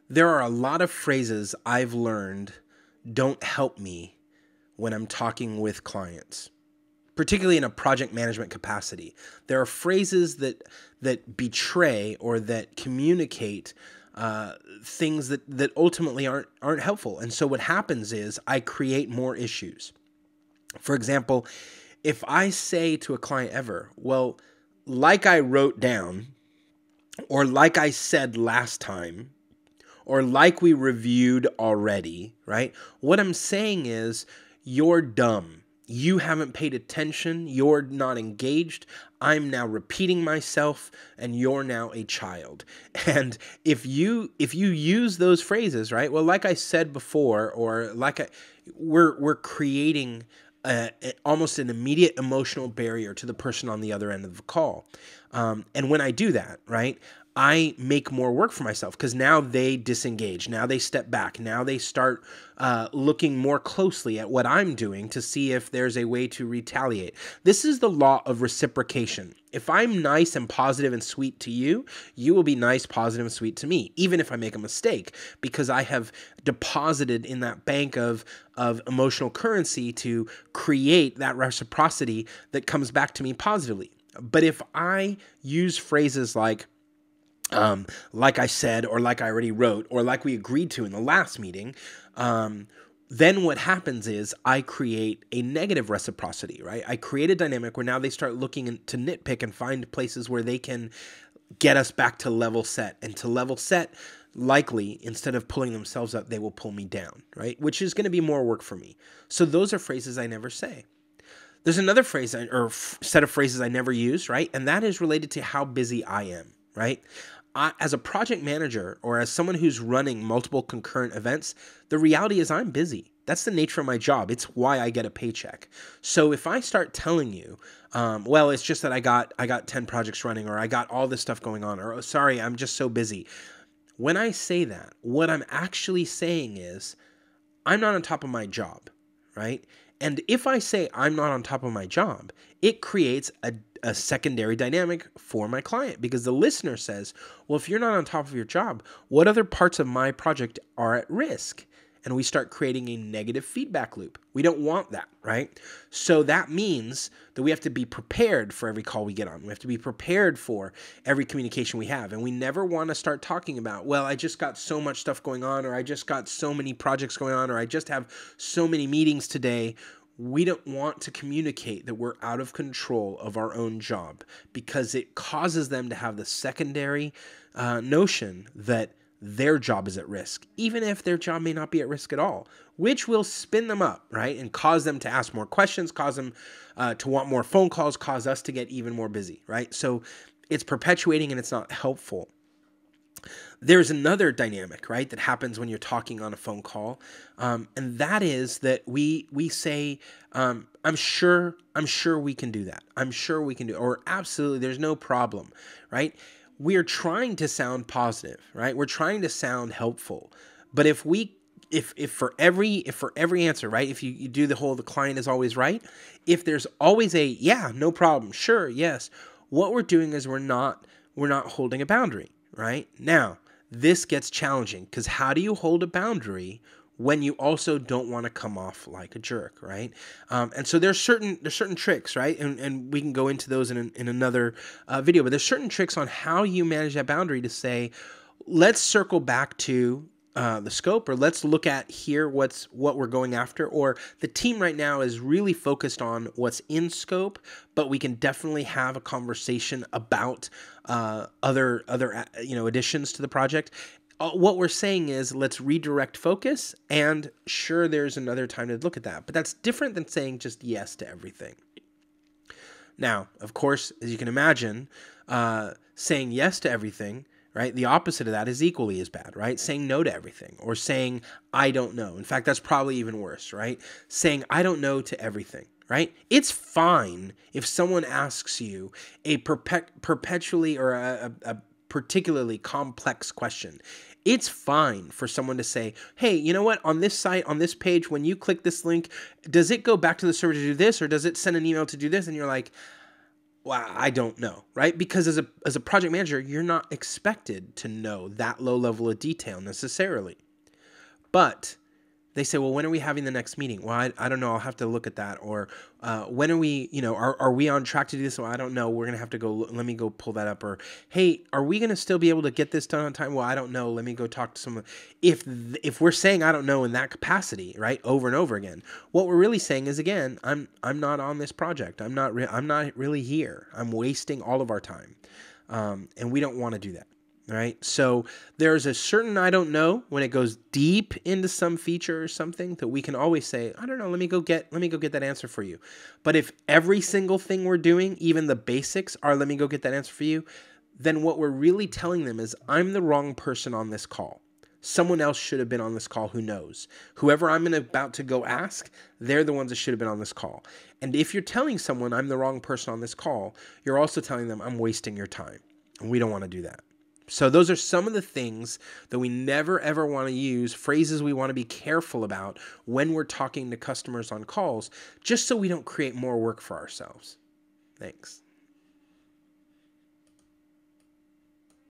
There are a lot of phrases I've learned don't help me when I'm talking with clients, particularly in a project management capacity. There are phrases that betray or that communicate things that ultimately aren't helpful. And so what happens is I create more issues. For example, if I say to a client ever, well, like I wrote down, or like I said last time, or like we reviewed already, right? What I'm saying is, you're dumb. You haven't paid attention. You're not engaged. I'm now repeating myself, and you're now a child. And if you use those phrases, right? Well, like I said before, or we're creating almost an immediate emotional barrier to the person on the other end of the call. And when I do that, right, I make more work for myself because now they disengage. Now they step back. Now they start looking more closely at what I'm doing to see if there's a way to retaliate. This is the law of reciprocation. If I'm nice and positive and sweet to you, you will be nice, positive, and sweet to me, even if I make a mistake, because I have deposited in that bank of emotional currency to create that reciprocity that comes back to me positively. But if I use phrases like I said, or like I already wrote, or like we agreed to in the last meeting, then what happens is I create a negative reciprocity, right? I create a dynamic where now they start looking to nitpick and find places where they can get us back to level set. And to level set, likely, instead of pulling themselves up, they will pull me down, right? Which is going to be more work for me. So those are phrases I never say. There's another phrase or set of phrases I never use, right? And that is related to how busy I am, right? As a project manager or as someone who's running multiple concurrent events, the reality is I'm busy. That's the nature of my job. It's why I get a paycheck. So if I start telling you, well, it's just that I got 10 projects running, or I got all this stuff going on, or oh, sorry, I'm just so busy. When I say that, what I'm actually saying is I'm not on top of my job, right? And if I say I'm not on top of my job, it creates a secondary dynamic for my client, because the listener says, well, if you're not on top of your job, what other parts of my project are at risk? And we start creating a negative feedback loop. We don't want that, right? So that means that we have to be prepared for every call we get on. We have to be prepared for every communication we have. And we never want to start talking about, well, I just got so much stuff going on, or I just got so many projects going on, or I just have so many meetings today. We don't want to communicate that we're out of control of our own job, because it causes them to have the secondary notion that their job is at risk, even if their job may not be at risk at all, which will spin them up, right? And cause them to ask more questions, cause them to want more phone calls, cause us to get even more busy, right? So it's perpetuating and it's not helpful. There's another dynamic, right, that happens when you're talking on a phone call, and that is that we say, I'm sure we can do that. I'm sure we can do, or absolutely, there's no problem, right? We are trying to sound positive, right? We're trying to sound helpful, but if for every answer, right, if you do the client is always right, if there's always a yeah, no problem, sure, yes, what we're doing is we're not holding a boundary, right? Now, this gets challenging, because how do you hold a boundary when you also don't want to come off like a jerk, right? And so there's certain tricks, right? And we can go into those in another video, but there's certain tricks on how you manage that boundary to say, let's circle back to the scope, or let's look at here what we're going after, or the team right now is really focused on what's in scope, but we can definitely have a conversation about other additions to the project. What we're saying is, let's redirect focus, and sure, there's another time to look at that, but that's different than saying just yes to everything. Now, of course, as you can imagine, saying yes to everything, right? The opposite of that is equally as bad, right? Saying no to everything, or saying, I don't know. In fact, that's probably even worse, right? Saying, I don't know to everything, right? It's fine if someone asks you a perpetually or a particularly complex question. It's fine for someone to say, hey, you know what, on this site, on this page, when you click this link, does it go back to the server to do this, or does it send an email to do this? And you're like, well, I don't know, right? Because as a project manager, you're not expected to know that low level of detail necessarily. But they say, well, when are we having the next meeting? Well, I don't know. I'll have to look at that. Or when are we, are we on track to do this? Well, I don't know. We're going to have to go, let me go pull that up. Or, hey, are we going to still be able to get this done on time? Well, I don't know. Let me go talk to someone. If we're saying, I don't know in that capacity, right, over and over again, what we're really saying is, again, I'm not on this project. I'm not really here. I'm wasting all of our time. And we don't want to do that. Right. So there's a certain I don't know when it goes deep into some feature or something that we can always say, I don't know, let me go get that answer for you. But if every single thing we're doing, even the basics are let me go get that answer for you, then what we're really telling them is I'm the wrong person on this call. Someone else should have been on this call who knows. Whoever I'm about to go ask, they're the ones that should have been on this call. And if you're telling someone I'm the wrong person on this call, you're also telling them I'm wasting your time. And we don't want to do that. So those are some of the things that we never, ever want to use, phrases we want to be careful about when we're talking to customers on calls, just so we don't create more work for ourselves. Thanks.